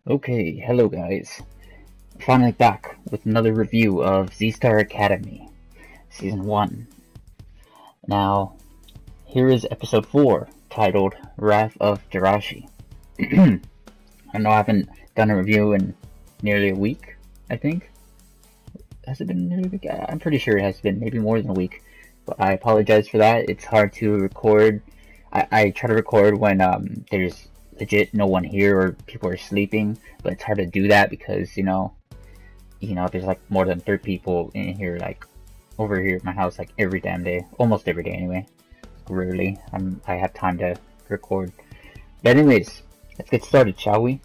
Okay, hello guys. Finally back with another review of Z-Star Academy, Season 1. Now, here is Episode 4, titled Wrath of Darashi. I know I haven't done a review in nearly a week, I think. Has it been nearly a week? I'm pretty sure it has been, maybe more than a week. But I apologize for that. It's hard to record. I try to record when there's legit no one here or people are sleeping, but it's hard to do that because there's like more than 30 people in here, like over here at my house, like every damn day, almost every day anyway. Rarely I have time to record. But anyways, let's get started, shall we?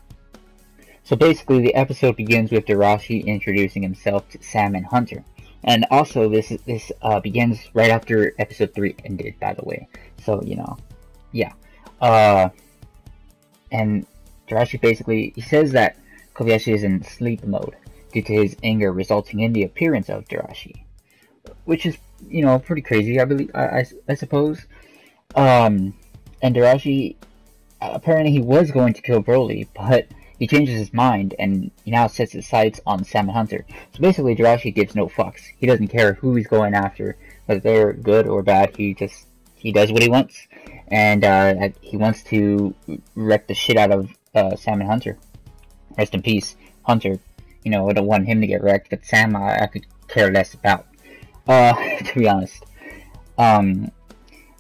So basically the episode begins with Darashi introducing himself to Sam and Hunter. And also this begins right after episode 3 ended, by the way. So, yeah. And Darashi basically, he says that Kobyashi is in sleep mode due to his anger resulting in the appearance of Darashi. Which is, pretty crazy, I suppose. And Darashi, apparently he was going to kill Broly, but he changes his mind and he now sets his sights on Sam and Hunter. So basically Darashi gives no fucks. He doesn't care who he's going after, whether they're good or bad. He does what he wants. And he wants to wreck the shit out of Sam and Hunter. Rest in peace, Hunter. I don't want him to get wrecked, but Sam I could care less about. To be honest.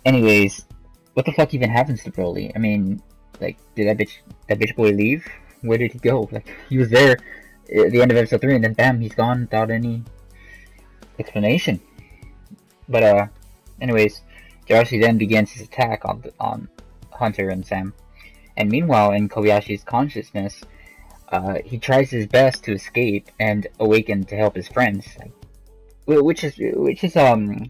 Anyways, what the fuck even happens to Broly? I mean, like, did that bitch boy leave? Where did he go? Like, he was there at the end of episode 3, and then bam, he's gone without any explanation. But anyways, Darashi then begins his attack on Hunter and Sam. And meanwhile, in Kobyashi's consciousness, he tries his best to escape and awaken to help his friends. Which is I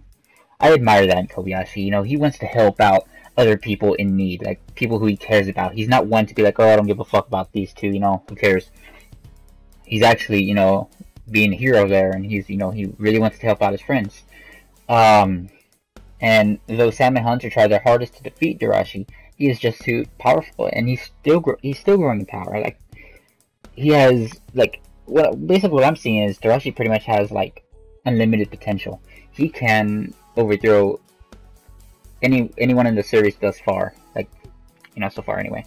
admire that in Kobyashi. He wants to help out other people in need, like people who he cares about. He's not one to be like, oh, I don't give a fuck about these two, who cares? He's actually, being a hero there, and he's, he really wants to help out his friends. And though Sam and Hunter try their hardest to defeat Darashi, he is just too powerful, and he's still growing in power. Like, he has, like, basically what I'm seeing is Darashi pretty much has, like, unlimited potential. He can overthrow anyone in the series thus far, like, so far anyway.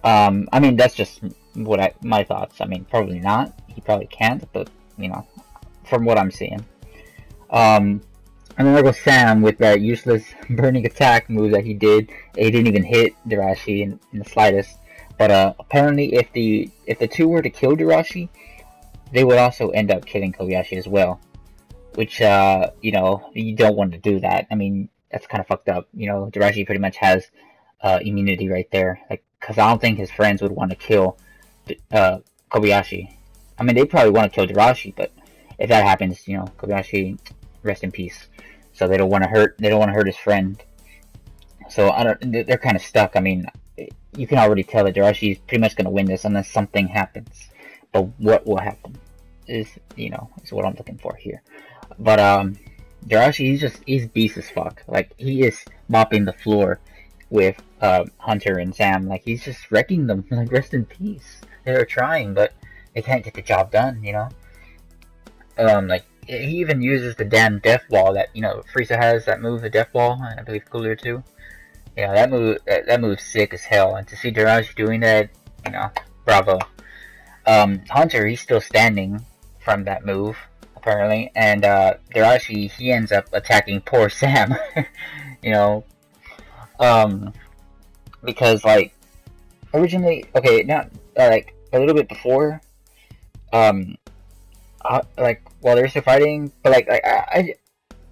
I mean, that's just my thoughts. I mean, probably not. He probably can't, but from what I'm seeing. And then there goes Sam with that useless burning attack move that he did. It didn't even hit Darashi in the slightest. But apparently, if the two were to kill Darashi, they would also end up killing Kobyashi as well. Which you don't want to do that. I mean, that's kind of fucked up. Darashi pretty much has immunity right there. Like, cause I don't think his friends would want to kill Kobyashi. I mean, they probably want to kill Darashi, but if that happens, Kobyashi, rest in peace. So they don't want to hurt his friend. So they're kind of stuck. I mean, you can already tell that Darashi is pretty much going to win this unless something happens. But what will happen is what I'm looking for here. But Darashi, he's beast as fuck. Like, he is mopping the floor with Hunter and Sam. Like, he's just wrecking them. Like, rest in peace. They're trying, but they can't get the job done. Like, he even uses the damn death wall that Frieza has, that move, the death wall, and I believe Cooler too. Yeah, that move's sick as hell, and to see Darashi doing that, bravo. Hunter, he's still standing from that move, apparently, and Darashi, he ends up attacking poor Sam. Because, like, originally, okay, not like a little bit before, like, while they're still fighting, but like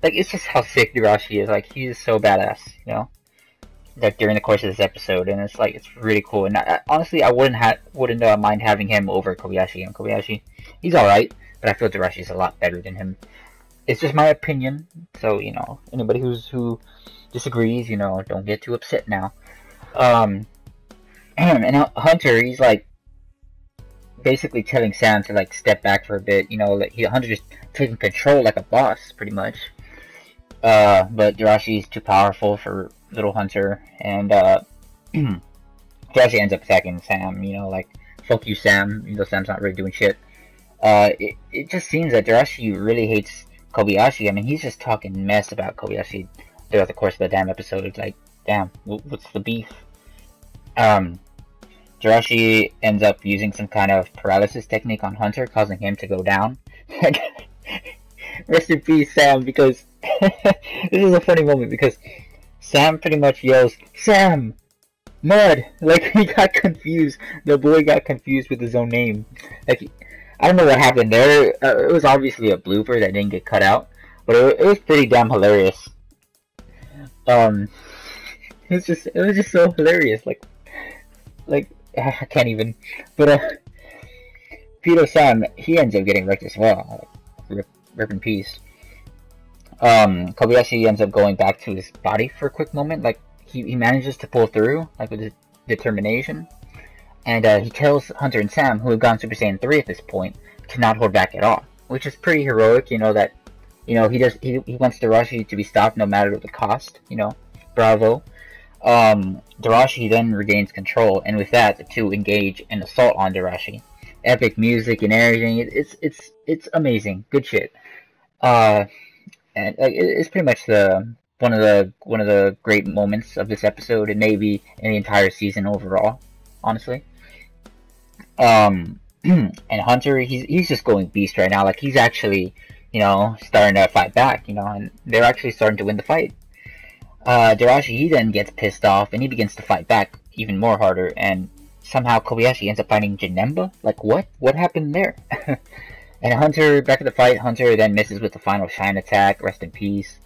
it's just how sick Darashi is. Like, he's so badass, like, during the course of this episode, and it's like, it's really cool. And honestly, I wouldn't mind having him over Kobyashi. And Kobyashi, he's alright, but I feel Darashi's a lot better than him. It's just my opinion, so anybody who disagrees, don't get too upset now. And Hunter, he's like basically telling Sam to, like, step back for a bit. Like, Hunter just taking control like a boss, pretty much. But Darashi's too powerful for little Hunter, and Darashi ends up attacking Sam, like, fuck you, Sam, even though Sam's not really doing shit. It just seems that Darashi really hates Kobayashi. I mean, he's just talking mess about Kobayashi throughout the course of the damn episode. It's like, damn, what's the beef? Darashi ends up using some kind of paralysis technique on Hunter, causing him to go down. Rest in peace, Sam, because this is a funny moment, because Sam pretty much yells, Sam! Mud! Like, he got confused. The boy got confused with his own name. Like, I don't know what happened there. It was obviously a blooper that didn't get cut out, but it was pretty damn hilarious. It was just so hilarious. Like I can't even. But Peter Sam, he ends up getting wrecked as well. Rip in peace. Kobayashi ends up going back to his body for a quick moment. Like, he manages to pull through, like, with his determination. And he tells Hunter and Sam, who have gone Super Saiyan 3 at this point, to not hold back at all. Which is pretty heroic, you know, that, you know, he wants Darashi to be stopped no matter the cost, you know. Bravo. Darashi then regains control, and with that, the two engage an assault on Darashi. Epic music and everything. It's amazing. Good shit. And it's pretty much one of the great moments of this episode, and maybe in the entire season overall, honestly. And Hunter, he's just going beast right now. Like, he's actually, you know, starting to fight back, you know, and they're actually starting to win the fight. Darashi, he then gets pissed off, and he begins to fight back even more harder, and somehow Kobayashi ends up fighting Janemba? Like, what? What happened there? And Hunter, back at the fight, Hunter then misses with the final Shine attack, rest in peace.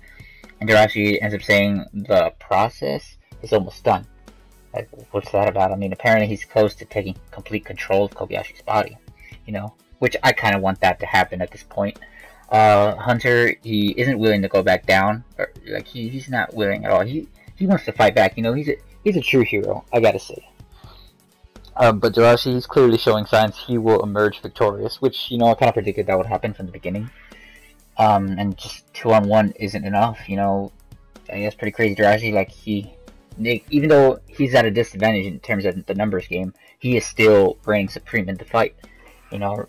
And Darashi ends up saying the process is almost done. Like, what's that about? I mean, apparently he's close to taking complete control of Kobayashi's body, you know? Which I kind of want that to happen at this point. Hunter, he isn't willing to go back down. Or, like, he's not willing at all. He wants to fight back, you know? He's a true hero, I gotta say. But Darashi, he's clearly showing signs he will emerge victorious, which, you know, I kind of predicted that would happen from the beginning. And just 2-on-1 isn't enough, you know. I guess pretty crazy. Darashi, like, even though he's at a disadvantage in terms of the numbers game, he is still reigning supreme in the fight, you know.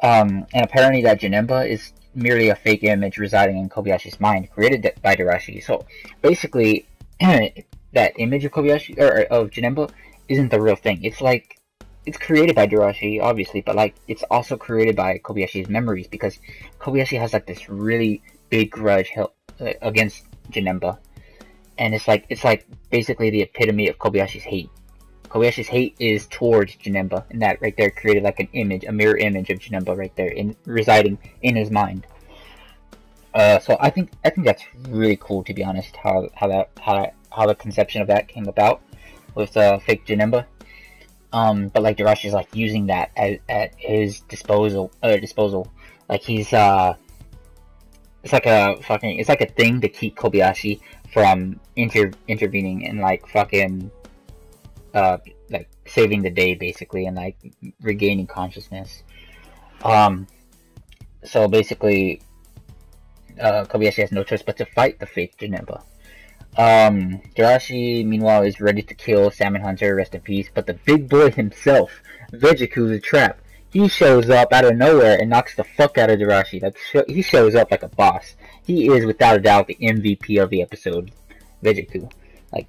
And apparently that Janemba is merely a fake image residing in Kobayashi's mind, created by Darashi. So basically, that image of Kobayashi, or of Janemba, isn't the real thing. It's like, it's created by Darashi, obviously, but like, it's also created by Kobayashi's memories, because Kobayashi has like this really big grudge against Janemba, and it's like basically the epitome of Kobayashi's hate. Kobayashi's hate is towards Janemba, and that right there created like an image, a mirror image of Janemba right there, residing in his mind. So I think that's really cool, to be honest, how the conception of that came about with fake Janemba. But like Darashi's like using that at his disposal. Like he's it's like a thing to keep Kobayashi from intervening and like fucking like saving the day basically, and like regaining consciousness. So basically Kobayashi has no choice but to fight the fake Janemba. Darashi, meanwhile, is ready to kill Sam and Hunter, rest in peace, but the big boy himself, Vegiku's a trap. He shows up out of nowhere and knocks the fuck out of Darashi. He shows up like a boss. He is, without a doubt, the MVP of the episode, Vegiku. Like,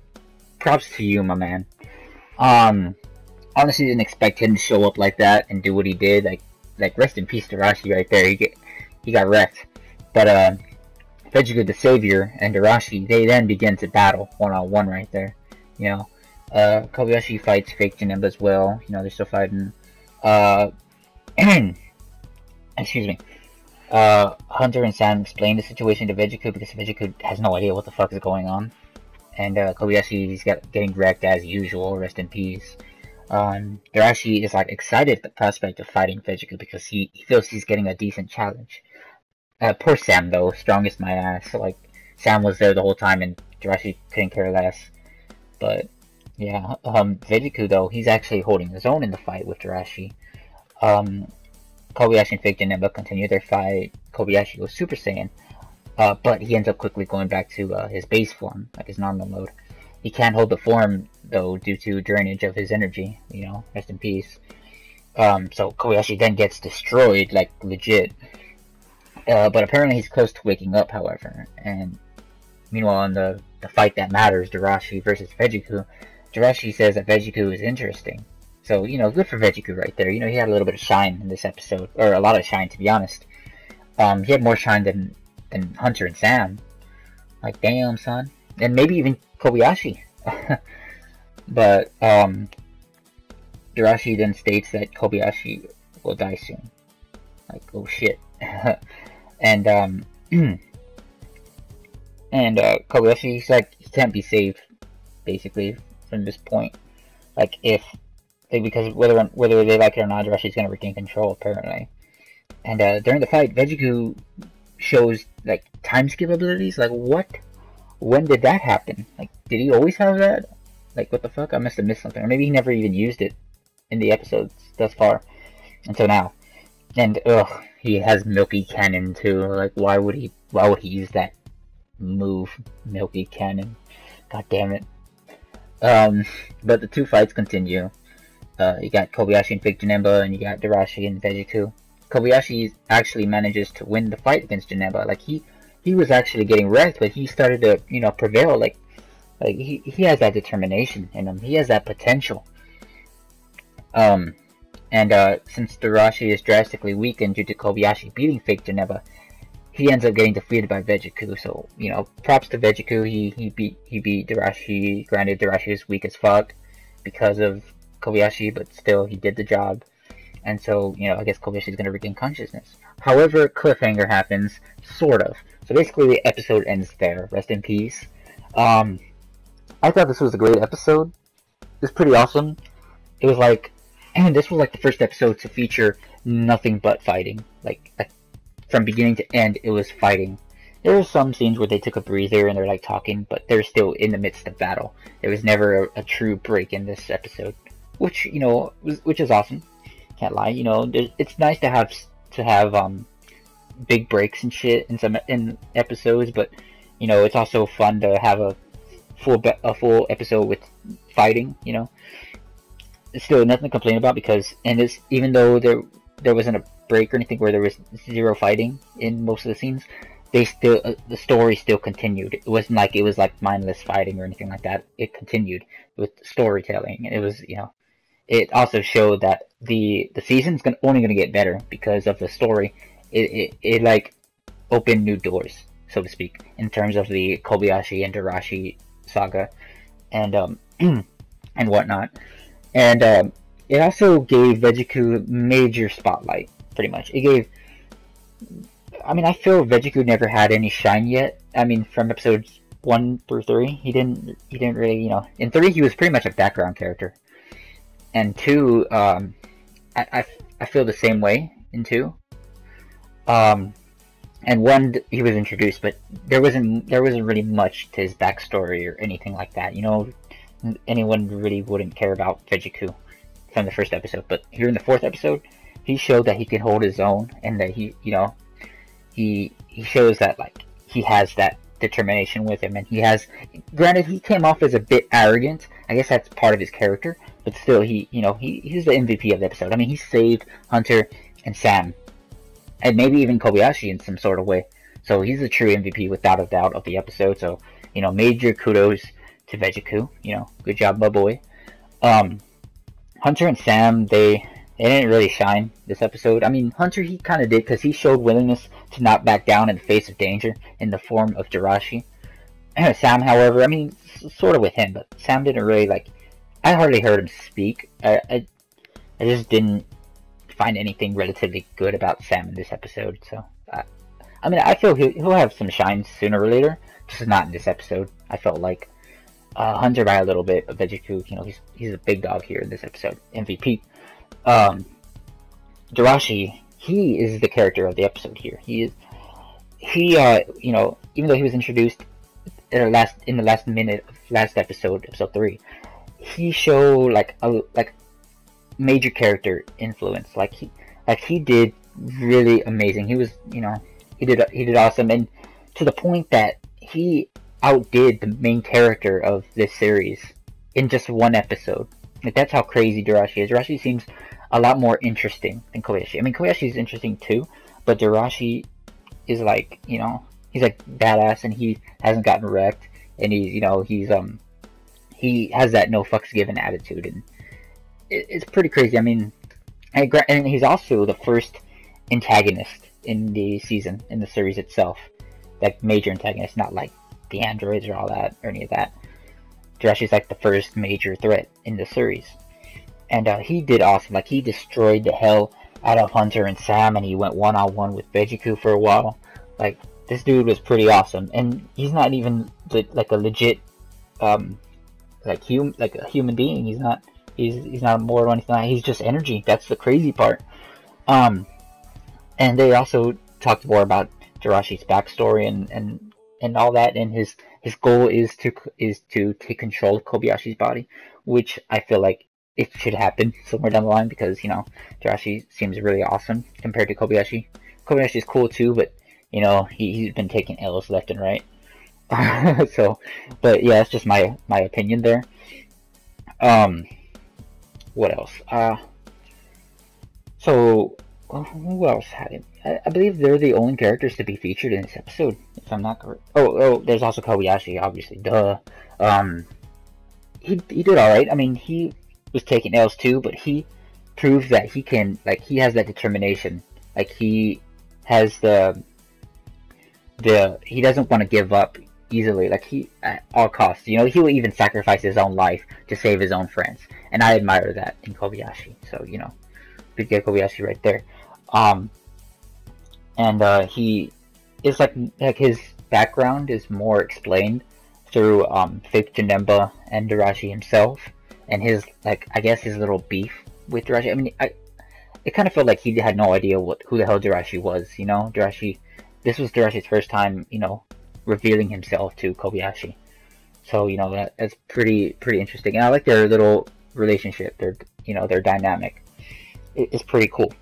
props to you, my man. Honestly, didn't expect him to show up like that and do what he did. Like rest in peace, Darashi, right there. He got wrecked. But, Vegiku the Savior and Darashi, they then begin to battle one-on-one right there. You know, Kobayashi fights fake Janemba as well. You know, they're still fighting. Excuse me. Hunter and Sam explain the situation to Vegiku because Vegiku has no idea what the fuck is going on. And Kobayashi, he's getting wrecked as usual, rest in peace. Darashi is like excited at the prospect of fighting Vegiku because he feels he's getting a decent challenge. Poor Sam though, strongest my ass. Like, Sam was there the whole time and Darashi couldn't care less. But yeah, Vegiku though, he's actually holding his own in the fight with Darashi. Kobayashi and Fake Janemba continue their fight. Kobayashi goes Super Saiyan, but he ends up quickly going back to his base form, like his normal mode. He can't hold the form though due to drainage of his energy. You know, rest in peace. So Kobayashi then gets destroyed, like legit. But apparently he's close to waking up, however. And meanwhile, in the fight that matters, Darashi versus Vejiku, Darashi says that Vejiku is interesting. So, good for Vejiku right there. He had a little bit of shine in this episode, or a lot of shine, to be honest. He had more shine than Hunter and Sam. Like, damn, son. And maybe even Kobayashi. But, Darashi then states that Kobayashi will die soon. Like, oh shit. And, Kobayashi's like, he can't be saved, basically, from this point. Like, because whether they like it or not, Darashi's gonna regain control, apparently. And, during the fight, Vejiku shows, like, time skip abilities. Like, what? When did that happen? Like, did he always have that? Like, what the fuck? I must have missed something. Or maybe he never even used it in the episodes thus far. Until now. And, he has Milky Cannon, too. Like, why would he use that move? Milky Cannon. God damn it. But the two fights continue. You got Kobayashi and Fake Janemba, and you got Darashi and Vejiku. Kobayashi actually manages to win the fight against Janemba. Like, he was actually getting wrecked, but he started to, prevail. Like he has that determination in him. He has that potential. And since Darashi is drastically weakened due to Kobayashi beating Fake Janemba, he ends up getting defeated by Vejiku. So, props to Vejiku. He beat Darashi. Granted, Darashi is weak as fuck because of Kobayashi, but still, he did the job. And so, I guess Kobayashi is going to regain consciousness. However, cliffhanger happens, sort of. So basically, the episode ends there. Rest in peace. I thought this was a great episode. It was pretty awesome. It was like, and this was like the first episode to feature nothing but fighting. Like from beginning to end, it was fighting. There were some scenes where they took a breather and they're like talking, but they're still in the midst of battle. There was never a true break in this episode, which which is awesome. Can't lie. It's nice to have big breaks and shit in episodes, but it's also fun to have a full episode with fighting. It's still nothing to complain about because even though there wasn't a break or anything where there was zero fighting in most of the scenes, the story still continued. It wasn't like it was like mindless fighting or anything like that. It continued with storytelling. It was it also showed that the season's only going to get better because of the story. It like opened new doors, so to speak, in terms of the Kobayashi and Darashi saga and and whatnot. And it also gave Vejiku major spotlight, pretty much. It gave, I feel Vejiku never had any shine yet. From episodes 1 through 3, he didn't really, in 3 he was pretty much a background character. And 2, I feel the same way in 2. And 1, he was introduced, but there wasn't really much to his backstory or anything like that. Anyone really wouldn't care about Vejiku from the first episode. But here in the 4th episode, he showed that he can hold his own, and that he shows that like he has that determination with him, and granted he came off as a bit arrogant. I guess that's part of his character, but still he's the MVP of the episode. He saved Hunter and Sam, and maybe even Kobayashi in some sort of way. So he's the true MVP without a doubt of the episode. So major kudos to Vejiku. Good job, my boy. Hunter and Sam, they didn't really shine this episode. Hunter, he kind of did, because he showed willingness to not back down in the face of danger in the form of Darashi. Sam, however, sort of with him, but Sam didn't really, I hardly heard him speak. I just didn't find anything relatively good about Sam in this episode, so, I feel he'll have some shine sooner or later, just not in this episode. I felt like Hunter by a little bit, but Vejiku, he's a big dog here in this episode. MVP. Darashi, he is the character of the episode here. Even though he was introduced in the last minute of last episode 3, he showed like major character influence. He did really amazing. He was, he did awesome, and to the point that he outdid the main character of this series in just one episode. That's how crazy Darashi is. Darashi seems a lot more interesting than Kobayashi. I mean, Kobayashi is interesting too, but Darashi is like, you know, he's like badass, and he hasn't gotten wrecked, and he's, you know, he has that no fucks given attitude, and it's pretty crazy. I mean, and he's also the first antagonist in the season, in the series itself, like major antagonist, not like the androids or all that or any of that. Darashi's like the first major threat in the series, and he did awesome. Like, he destroyed the hell out of Hunter and Sam, and he went one-on-one with Vejiku for a while. Like, this dude was pretty awesome, and he's not even like a legit like a human being. He's not immortal or anything like that. He's just energy. That's the crazy part. And they also talked more about Darashi's backstory and all that, and his goal is to take control of Kobayashi's body, which I feel like it should happen somewhere down the line, because, you know, Darashi seems really awesome compared to Kobayashi. Kobayashi is cool too, but, you know, he's been taking L's left and right. So, but yeah, it's just my opinion there. What else? So who else had it? I believe they're the only characters to be featured in this episode, if I'm not correct. Oh, there's also Kobayashi, obviously. Duh. He did all right. I mean, he was taking L's too, but he proves that he can, like, he has that determination. Like, he has he doesn't want to give up easily. Like, he, at all costs, you know, he will even sacrifice his own life to save his own friends, and I admire that in Kobayashi. So, you know, big get Kobayashi right there. And he is like his background is more explained through Fake Janemba and Darashi himself, and his, like, I guess his little beef with Darashi. I mean, it kind of felt like he had no idea who the hell Darashi was. You know, this was Darashi's first time, you know, revealing himself to Kobayashi. So, you know, that's pretty interesting, and I like their little relationship. Their dynamic. It's pretty cool.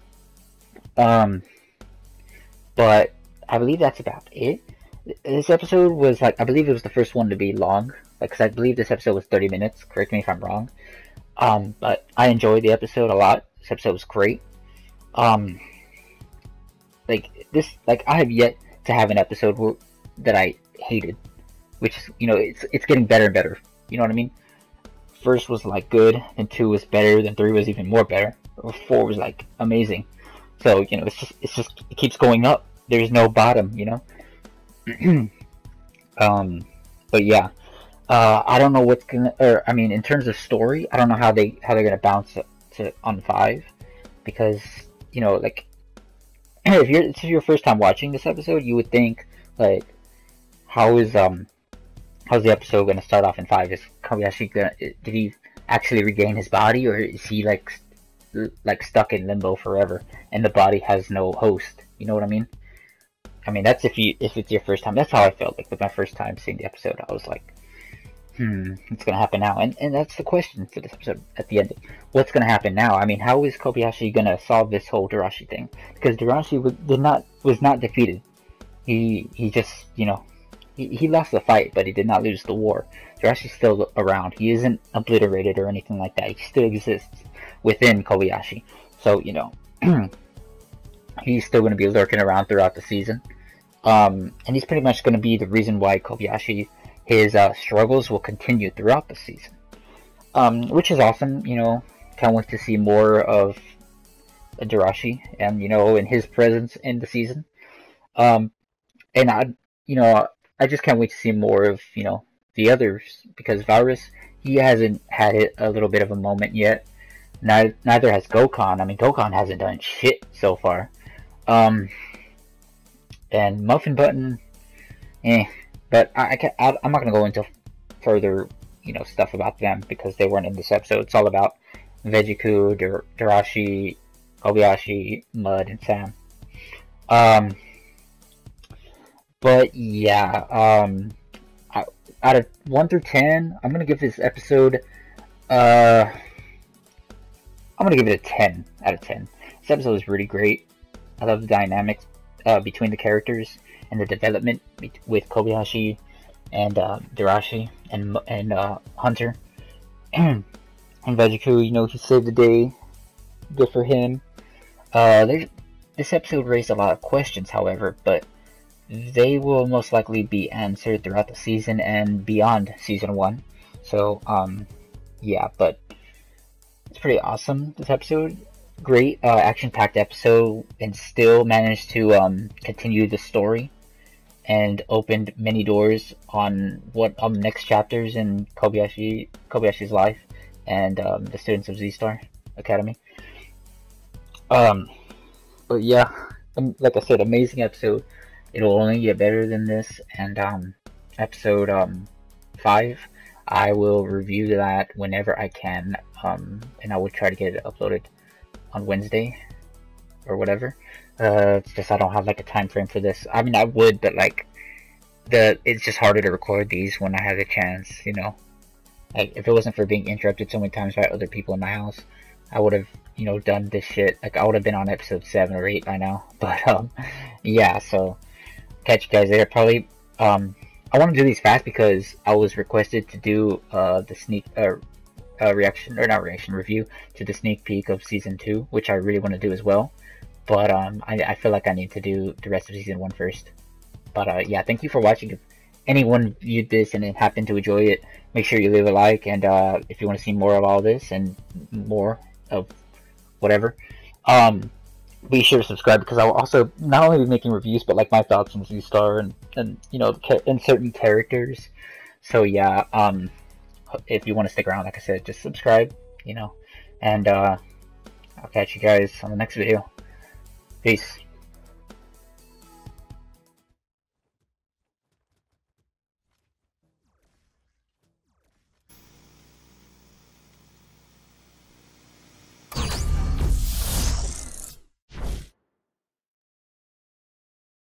But I believe that's about it. This episode was, like, I believe it was the first one to be long, like, because I believe this episode was 30 minutes. Correct me if I'm wrong. But I enjoyed the episode a lot. This episode was great. Like, I have yet to have an episode that I hated, which is, you know, it's getting better and better. You know what I mean? First was, like, good, then 2 was better, then 3 was even more better, 4 was, like, amazing. So, you know, it keeps going up. There's no bottom, you know. But yeah, I don't know what's gonna, or I mean, in terms of story, I don't know how they're gonna bounce to on 5, because, you know, like, if it's your first time watching this episode, you would think, like, how's the episode gonna start off in 5? Is Kobayashi did he actually regain his body, or is he like stuck in limbo forever and the body has no host? You know what I mean? I mean, that's if it's your first time. That's how I felt like with my first time seeing the episode. I was like, what's gonna happen now? And that's the question for this episode at the end. What's gonna happen now? I mean, how is Kobayashi gonna solve this whole Darashi thing? Because Darashi was not defeated. He just, you know, he lost the fight, but he did not lose the war. Darashi's still around. He isn't obliterated or anything like that. He still exists within Kobayashi. So, you know, he's still going to be lurking around throughout the season. And he's pretty much going to be the reason why Kobayashi, his struggles will continue throughout the season. Which is awesome, you know. Can't wait to see more of Darashi and, you know, in his presence in the season. And I just can't wait to see more of, you know, the others, because Virus, he hasn't had a little bit of a moment yet. Neither has Gokon. I mean, Gokon hasn't done shit so far. And Muffin Button, but I'm not gonna go into further, you know, stuff about them, because they weren't in this episode. It's all about Vejiku, Darashi, Kobayashi, Mud, and Sam. But yeah, out of 1 through 10, I'm gonna give this episode, I'm gonna give it a 10 out of 10. This episode was really great. I love the dynamics between the characters and the development with Kobayashi and Darashi and Hunter and Vejiku. You know, he saved the day good for him. This episode raised a lot of questions, however, but they will most likely be answered throughout the season and beyond season 1. So, yeah, but it's pretty awesome, this episode. Great, action-packed episode, and still managed to, continue the story, and opened many doors on what, next chapters in Kobayashi's life, and, the students of Z-Star Academy. But yeah, like I said, amazing episode. It'll only get better than this, and, episode, 5, I will review that whenever I can, and I will try to get it uploaded on Wednesday, or whatever. It's just I don't have, like, a time frame for this. I mean, I would, but, like, it's just harder to record these when I have the chance, you know? Like, if it wasn't for being interrupted so many times by other people in my house, I would have, you know, done this shit. Like, I would have been on episode 7 or 8 by now. But, yeah, so, catch you guys there. Probably, I want to do these fast because I was requested to do, the sneak, review to the sneak peek of season 2, which I really want to do as well. But I feel like I need to do the rest of season 1 first. But yeah, thank you for watching. If anyone viewed this and happened to enjoy it, make sure you leave a like. And if you want to see more of all this and more of whatever, be sure to subscribe, because I'll also not only be making reviews, but like my thoughts on Z-Star and you know, and certain characters. So yeah, if you want to stick around, like I said, just subscribe, you know, and I'll catch you guys on the next video. Peace.